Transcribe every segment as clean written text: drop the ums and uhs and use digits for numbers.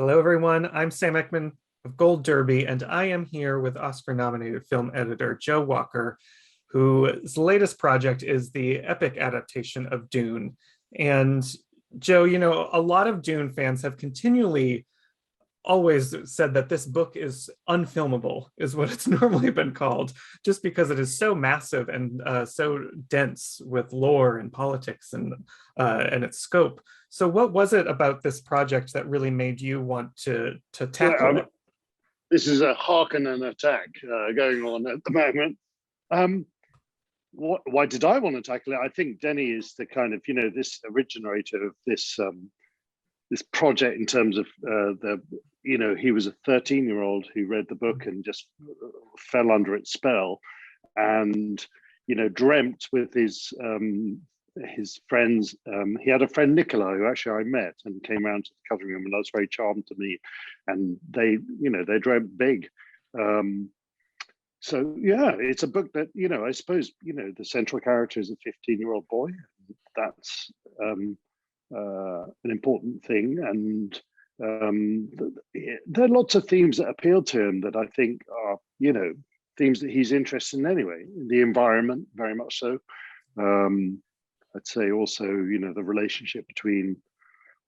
Hello, everyone. I'm Sam Eckmann of Gold Derby, and I am here with Oscar-nominated film editor Joe Walker, whose latest project is the epic adaptation of Dune. And Joe, a lot of Dune fans have continually always said that this book is unfilmable, is what it's normally been called, just because it is so massive and so dense with lore and politics and its scope. So, what was it about this project that really made you want to tackle it? This is a Harkonnen attack going on at the moment. Um, why did I want to tackle it? I think Denny is the kind of this originator of this project in terms of he was a 13-year-old who read the book and just fell under its spell, and dreamt with his friends. He had a friend Nicola who actually I met and came around to the cutting room, and I was very charmed to meet. And they dreamt big. So yeah, it's a book that I suppose the central character is a 15-year-old boy. That's an important thing, and there are lots of themes that appeal to him that I think are themes that he's interested in anyway. The environment, very much so. I'd say also the relationship between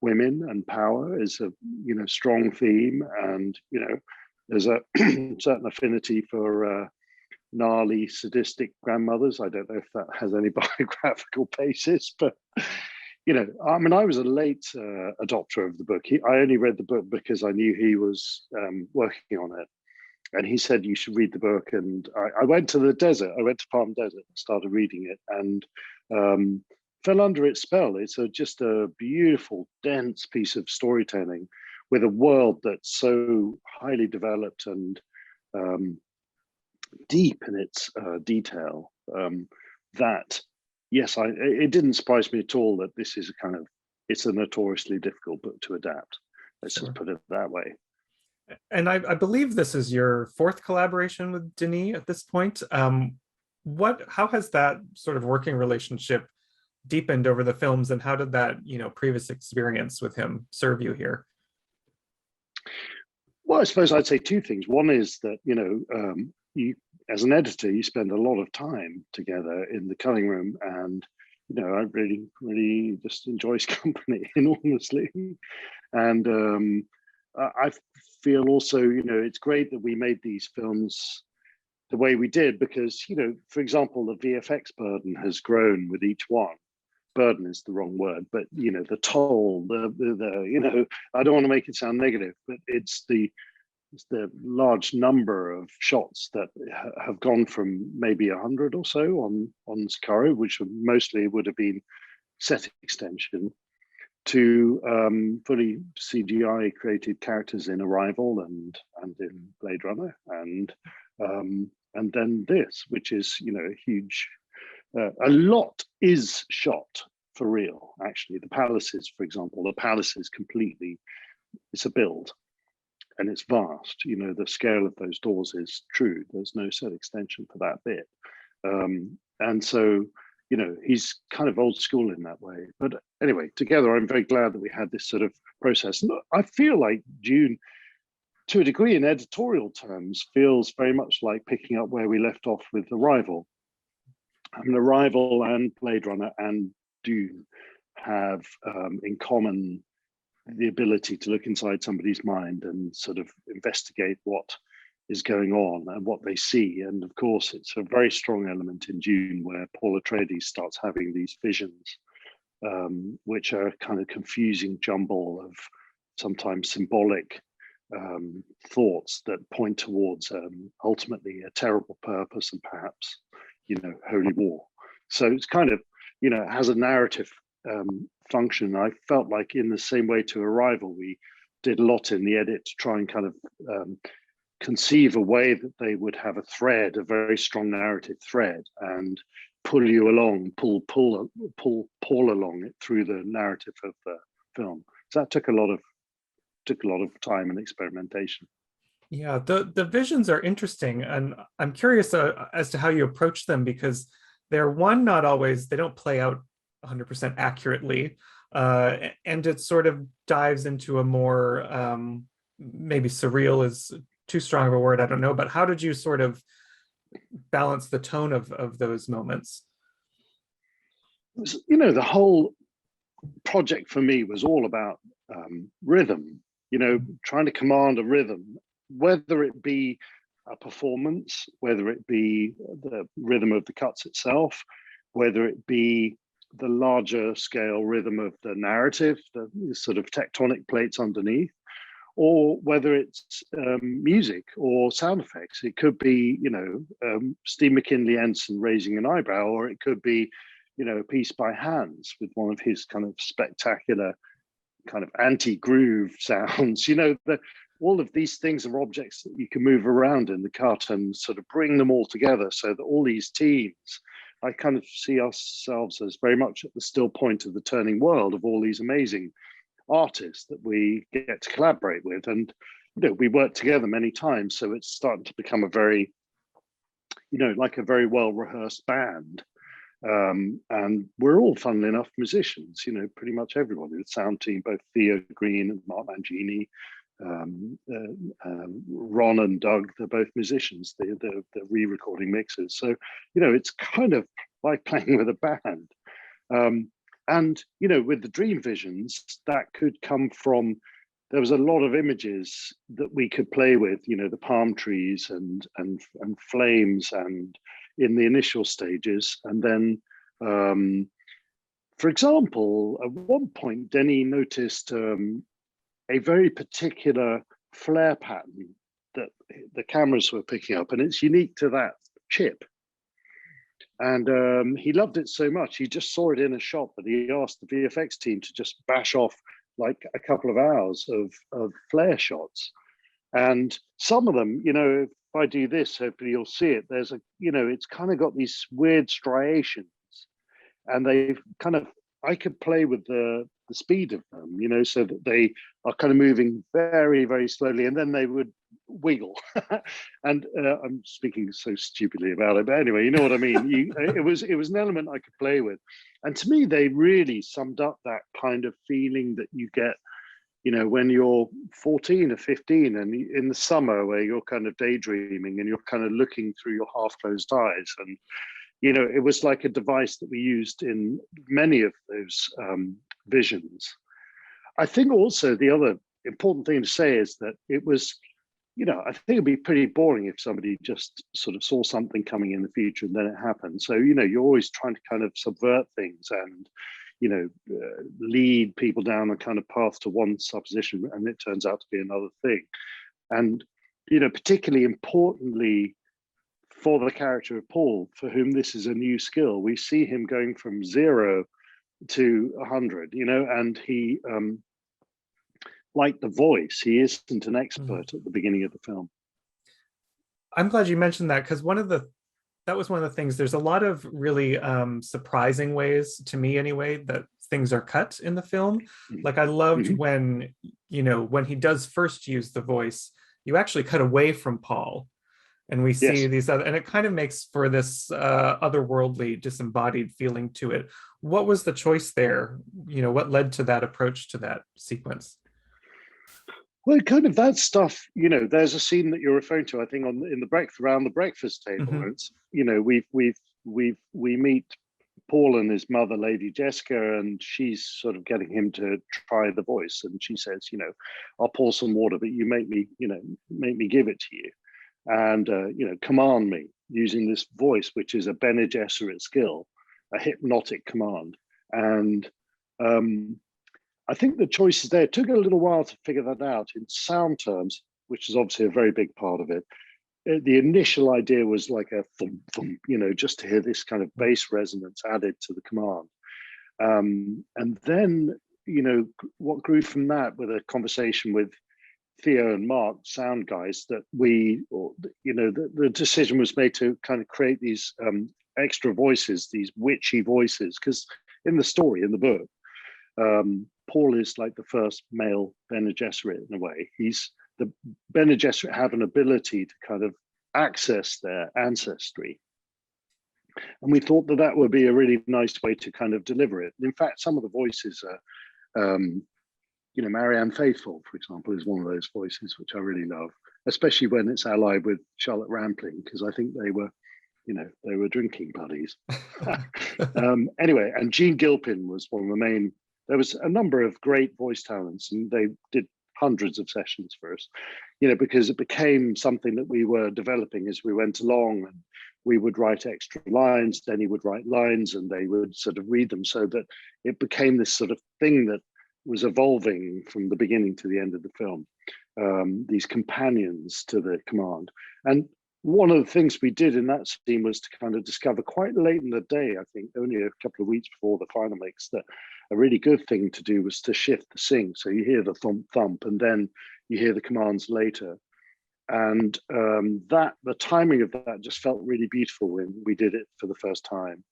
women and power is a strong theme, and there's a certain affinity for gnarly, sadistic grandmothers. I don't know if that has any biographical basis, but I was a late adopter of the book. I only read the book because I knew he was working on it, and he said you should read the book. And I went to the desert. I went to Palm Desert and started reading it, and fell under its spell. It's just a beautiful, dense piece of storytelling with a world that's so highly developed and deep in its detail that, yes, it didn't surprise me at all that this is it's a notoriously difficult book to adapt. Let's just put it that way. And I believe this is your fourth collaboration with Denis at this point. How has that sort of working relationship deepened over the films, and how did that previous experience with him serve you here? Well, I suppose I'd say two things. One is that you, as an editor, you spend a lot of time together in the cutting room, and I really just enjoy his company enormously. And I feel also it's great that we made these films the way we did, because for example, the VFX burden has grown with each one. Burden is the wrong word, but the toll, the I don't want to make it sound negative, but it's the large number of shots that have gone from maybe 100 or so on Sicario, which mostly would have been set extension, to fully CGI created characters in Arrival and in Blade Runner, and then this, which is a huge. A lot is shot for real, actually. The palaces, for example, completely, it's a build, and it's vast. The scale of those doors is true. There's no set extension for that bit. And so, he's kind of old school in that way. But anyway, together, I'm very glad that we had this sort of process. And I feel like Dune, to a degree, in editorial terms, feels very much like picking up where we left off with Arrival. Arrival and Blade Runner and Dune have in common the ability to look inside somebody's mind and sort of investigate what is going on and what they see. And of course, it's a very strong element in Dune where Paul Atreides starts having these visions, which are a kind of confusing jumble of sometimes symbolic thoughts that point towards ultimately a terrible purpose and perhaps holy war. So it's kind of has a narrative function. I felt like in the same way to Arrival, we did a lot in the edit to try and kind of conceive a way that they would have a very strong narrative thread, and pull you along, pull Paul along it through the narrative of the film. So that took a lot of time and experimentation. Yeah, the visions are interesting, and I'm curious as to how you approach them, because they're not always, they don't play out 100% accurately. and it sort of dives into a more maybe surreal is too strong of a word, I don't know, but how did you sort of balance the tone of those moments? You know, the whole project for me was all about rhythm, you know, trying to command a rhythm, whether it be a performance, whether it be the rhythm of the cuts itself, whether it be the larger scale rhythm of the narrative, the sort of tectonic plates underneath, or whether it's music or sound effects. It could be, you know, Steve McKinley-Ensign raising an eyebrow, or it could be, you know, a piece by Hans with one of his kind of spectacular kind of anti-groove sounds. You know, all of these things are objects that you can move around in the cut and sort of bring them all together so that all these teams, I kind of see ourselves as very much at the still point of the turning world of all these amazing artists that we get to collaborate with. And, you know, we work together many times. So it's starting to become a very, you know, like a very well rehearsed band. And we're all, funnily enough, musicians, you know, pretty much everybody. The sound team, both Theo Green and Mark Mangini, Ron and Doug, they're both musicians. They're re-recording mixers. So, you know, it's kind of like playing with a band. And, you know, with the dream visions, that could come from, there was a lot of images that we could play with, you know, the palm trees and flames and in the initial stages. And then, for example, at one point, Denis noticed a very particular flare pattern that the cameras were picking up, and it's unique to that chip. And he loved it so much, he just saw it in a shot that he asked the VFX team to just bash off like a couple of hours of flare shots. And some of them, you know, if I do this, hopefully you'll see it. There's a, you know, it's kind of got these weird striations, and they've kind of, I could play with the speed of them, you know, so that they are kind of moving very, very slowly, and then they would wiggle. And I'm speaking so stupidly about it, but anyway, you know what I mean. It was an element I could play with, and to me, they really summed up that kind of feeling that you get, you know, when you're 14 or 15 and in the summer where you're kind of daydreaming and you're kind of looking through your half closed eyes. And, you know, it was like a device that we used in many of those visions. I think also the other important thing to say is that it was, you know, I think it'd be pretty boring if somebody just sort of saw something coming in the future and then it happened. So, you know, you're always trying to kind of subvert things and, you know, lead people down a kind of path to one supposition, and it turns out to be another thing. And, you know, particularly importantly for the character of Paul, for whom this is a new skill, we see him going from 0 to 100, you know, and he, like the voice, he isn't an expert at the beginning of the film. I'm glad you mentioned that, because that was one of the things. There's a lot of really surprising ways, to me anyway, that things are cut in the film. Like I loved when, you know, when he does first use the voice, you actually cut away from Paul and we see these other, and it kind of makes for this otherworldly, disembodied feeling to it. What was the choice there? You know, what led to that approach to that sequence? Well, kind of that stuff, you know, there's a scene that you're referring to, I think, around the breakfast table. Mm-hmm. It's, you know, we meet Paul and his mother, Lady Jessica, and she's sort of getting him to try the voice. And she says, you know, I'll pour some water, but you make me give it to you. And, you know, command me using this voice, which is a Bene Gesserit skill, a hypnotic command. And, I think the choices there, it took a little while to figure that out in sound terms, which is obviously a very big part of it. The initial idea was like a thump, thump, you know, just to hear this kind of bass resonance added to the command. And then, you know, what grew from that with a conversation with Theo and Mark, sound guys, that the decision was made to kind of create these extra voices, these witchy voices, because in the story, in the book, Paul is like the first male Bene Gesserit in a way. The Bene Gesserit have an ability to kind of access their ancestry. And we thought that that would be a really nice way to kind of deliver it. In fact, some of the voices are, Marianne Faithfull, for example, is one of those voices which I really love, especially when it's allied with Charlotte Rampling, because I think they were, they were drinking buddies. Anyway, and Jean Gilpin was one of the main. There was a number of great voice talents, and they did hundreds of sessions for us, because it became something that we were developing as we went along, and we would write extra lines, Denny would write lines, and they would sort of read them, so that it became this sort of thing that was evolving from the beginning to the end of the film, these companions to the command. And one of the things we did in that scene was to kind of discover quite late in the day, I think only a couple of weeks before the final mix, that a really good thing to do was to shift the sync. So you hear the thump thump, and then you hear the commands later. And the timing of that just felt really beautiful when we did it for the first time.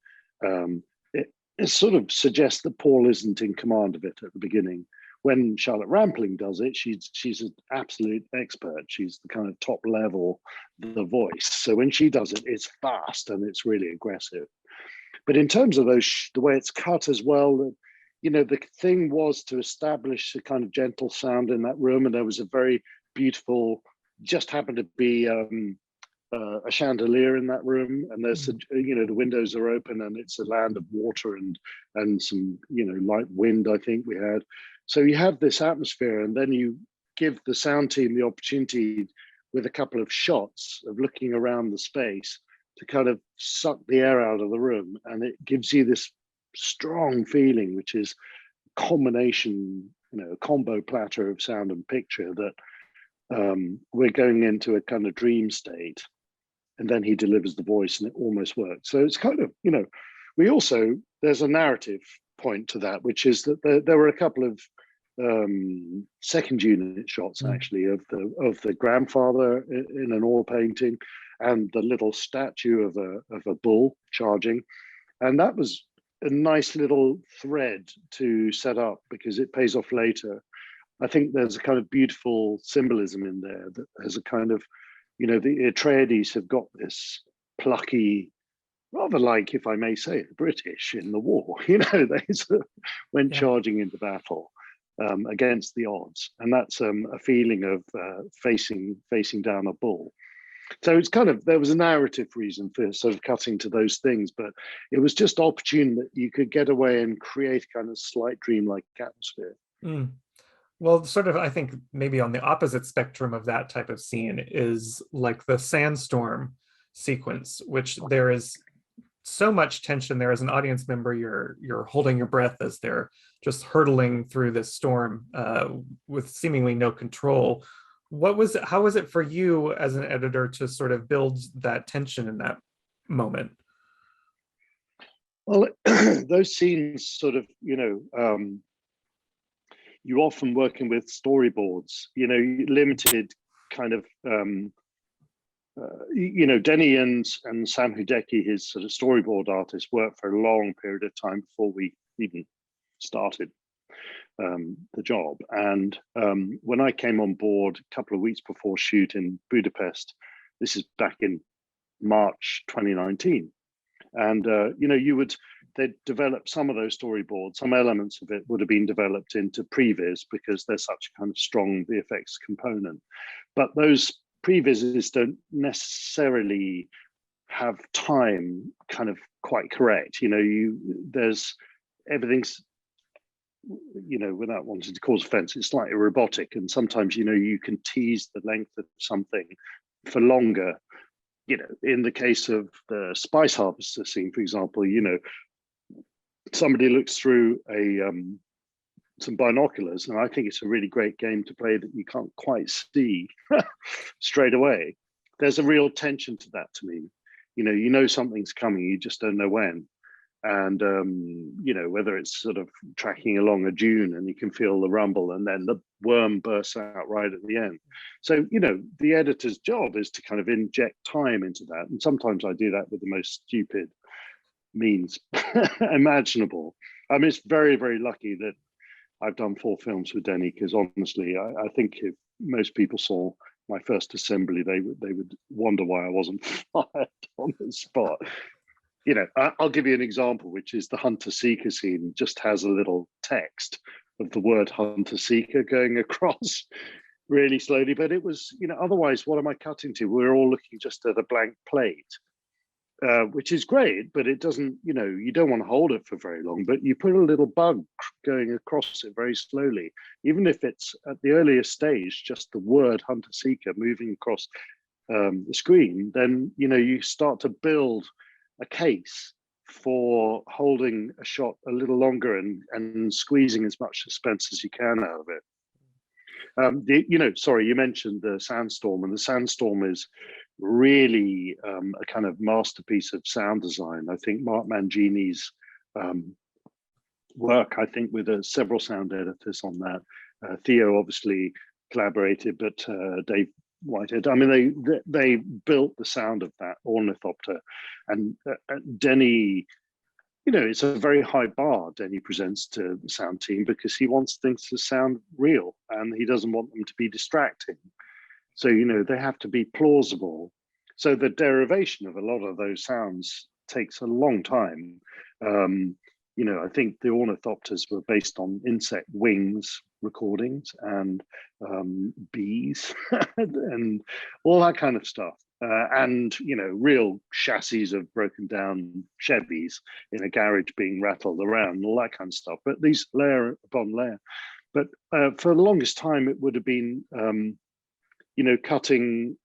It sort of suggests that Paul isn't in command of it at the beginning. When Charlotte Rampling does it, she's an absolute expert. She's the kind of top level, the voice. So when she does it, it's fast and it's really aggressive. But in terms of the way it's cut as well, the thing was to establish a kind of gentle sound in that room, and there was a very beautiful, just happened to be a chandelier in that room, and there's the windows are open, and it's a land of water and some light wind, I think we had. So you have this atmosphere, and then you give the sound team the opportunity with a couple of shots of looking around the space to kind of suck the air out of the room, and it gives you this strong feeling, which is a combination, a combo platter of sound and picture, that we're going into a kind of dream state. And then he delivers the voice, and it almost works. So it's kind of, there's a narrative point to that, which is that there were a couple of second unit shots actually of the grandfather in an oil painting, and the little statue of a bull charging, and that was a nice little thread to set up because it pays off later. I think there's a kind of beautiful symbolism in there that has a kind of, the Atreides have got this plucky, rather like, if I may say, the British in the war, they sort of went charging into battle against the odds. And that's a feeling of facing down a bull. So it's kind of, there was a narrative reason for sort of cutting to those things, but it was just opportune that you could get away and create kind of slight dreamlike atmosphere. Well, sort of, I think maybe on the opposite spectrum of that type of scene is like the sandstorm sequence, which there is so much tension there. As an audience member, you're holding your breath as they're just hurtling through this storm with seemingly no control. How was it for you as an editor to sort of build that tension in that moment? Well, those scenes sort of, you're often working with storyboards, limited kind of, Denny and Sam Hudecki, his sort of storyboard artist, worked for a long period of time before we even started the job. And when I came on board a couple of weeks before shoot in Budapest, this is back in March 2019, and they'd develop some of those storyboards. Some elements of it would have been developed into previs because there's such a kind of strong VFX component. But those previses don't necessarily have time kind of quite correct. There's everything's, without wanting to cause offense, it's slightly robotic. And sometimes, you can tease the length of something for longer. In the case of the Spice Harvester scene, for example, somebody looks through some binoculars, and I think it's a really great game to play that you can't quite see straight away. There's a real tension to that to me. Something's coming, you just don't know when. And whether it's sort of tracking along a dune and you can feel the rumble, and then the worm bursts out right at the end. So the editor's job is to kind of inject time into that, and sometimes I do that with the most stupid means imaginable. I mean, it's very, very lucky that I've done 4 films with Denny, because honestly, I think if most people saw my first assembly, they would wonder why I wasn't fired on the spot. I'll give you an example, which is the hunter-seeker scene just has a little text of the word hunter-seeker going across really slowly. But it was, otherwise, what am I cutting to? We're all looking just at a blank plate, which is great, but it doesn't, you don't want to hold it for very long, but you put a little bug going across it very slowly, even if it's at the earliest stage, just the word hunter-seeker moving across the screen, then, you start to build a case for holding a shot a little longer and squeezing as much suspense as you can out of it. Sorry, you mentioned the sandstorm, and the sandstorm is really a kind of masterpiece of sound design. I think Mark Mangini's work, I think, with several sound editors on that. Theo obviously collaborated, but Dave Whitehead. I mean, they built the sound of that ornithopter, and Denny. It's a very high bar Denny presents to the sound team because he wants things to sound real and he doesn't want them to be distracting. So, they have to be plausible. So the derivation of a lot of those sounds takes a long time. I think the ornithopters were based on insect wings recordings and bees and all that kind of stuff. And real chassis of broken down Chevys in a garage being rattled around and all that kind of stuff. But these layer upon layer. But for the longest time, it would have been cutting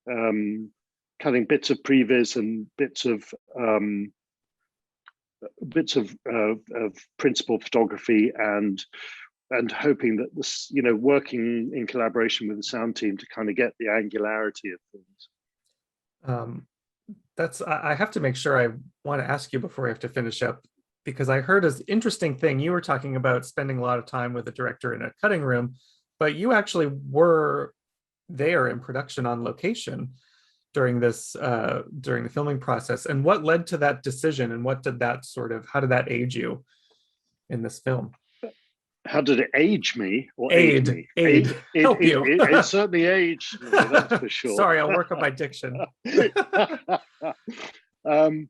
bits of previs and bits of principal photography and hoping that this, working in collaboration with the sound team to kind of get the angularity of things. I have to make sure, I want to ask you before I have to finish up, because I heard an interesting thing. You were talking about spending a lot of time with a director in a cutting room, but you actually were there in production on location during during the filming process. And what led to that decision, and how did that age you in this film? How did it age me or aid me? Help you. It certainly aged me, that's for sure. Sorry, I'll work on my diction. I'm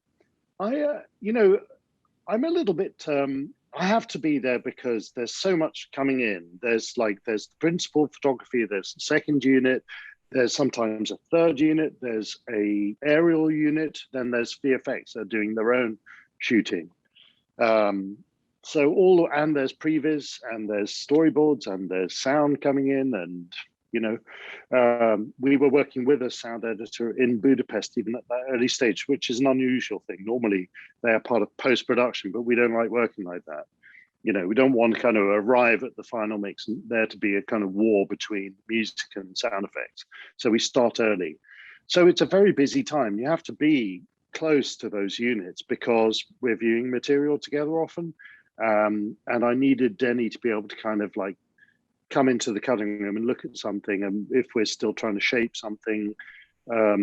a little bit, I have to be there because there's so much coming in. There's the principal photography, there's the second unit, there's sometimes a third unit, there's a aerial unit, then there's VFX that are doing their own shooting. And there's previs and there's storyboards and there's sound coming in, and we were working with a sound editor in Budapest even at that early stage, which is an unusual thing. Normally they are part of post-production, but we don't like working like that. We don't want to kind of arrive at the final mix and there to be a kind of war between music and sound effects. So we start early. So it's a very busy time. You have to be close to those units because we're viewing material together often. And I needed Denny to be able to kind of come into the cutting room and look at something. And if we're still trying to shape something, I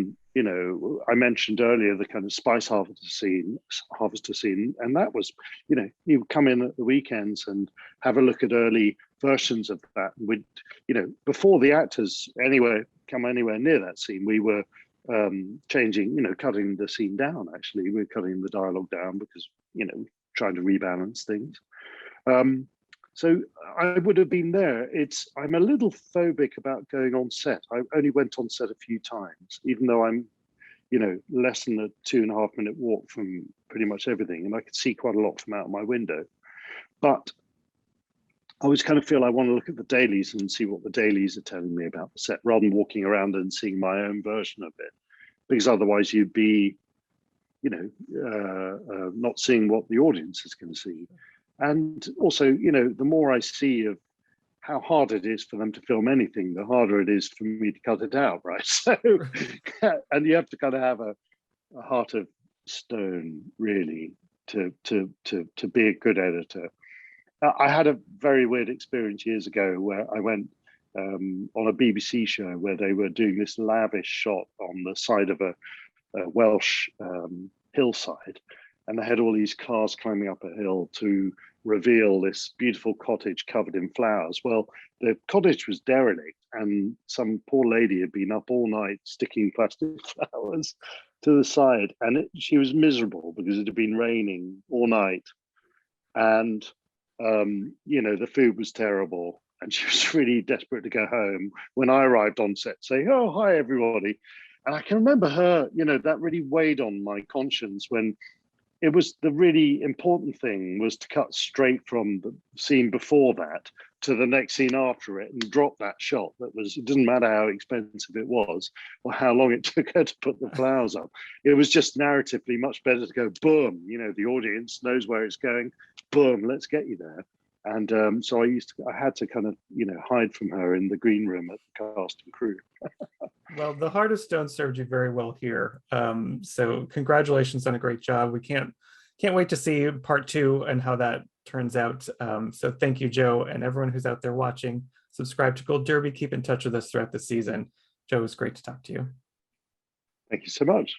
mentioned earlier the kind of spice harvester scene, and that was, you would come in at the weekends and have a look at early versions of that. We'd, before the actors come anywhere near that scene, we were changing, cutting the scene down. Actually, we're cutting the dialogue down because, trying to rebalance things. So I would have been there. I'm a little phobic about going on set. I only went on set a few times, even though I'm, less than a 2.5 minute walk from pretty much everything. And I could see quite a lot from out my window. But I always kind of feel I want to look at the dailies and see what the dailies are telling me about the set rather than walking around and seeing my own version of it. Because otherwise you'd be, not seeing what the audience is going to see. And also, the more I see of how hard it is for them to film anything, the harder it is for me to cut it out, right? So, and you have to kind of have a heart of stone, really, to be a good editor. I had a very weird experience years ago where I went on a BBC show where they were doing this lavish shot on the side of a Welsh hillside, and they had all these cars climbing up a hill to reveal this beautiful cottage covered in flowers. Well, the cottage was derelict and some poor lady had been up all night sticking plastic flowers to the side, and she was miserable because it had been raining all night, and the food was terrible, and she was really desperate to go home. When I arrived on set, say, "Oh, hi everybody," and I can remember her, that really weighed on my conscience when it was the really important thing was to cut straight from the scene before that to the next scene after it and drop that shot. It didn't matter how expensive it was or how long it took her to put the flowers up. It was just narratively much better to go boom, the audience knows where it's going, boom, let's get you there. And so I had to kind of, hide from her in the green room at the cast and crew. Well, the Heart of Stone served you very well here. So congratulations on a great job. We can't wait to see part 2 and how that turns out. So thank you, Joe, and everyone who's out there watching. Subscribe to Gold Derby. Keep in touch with us throughout the season. Joe, it was great to talk to you. Thank you so much.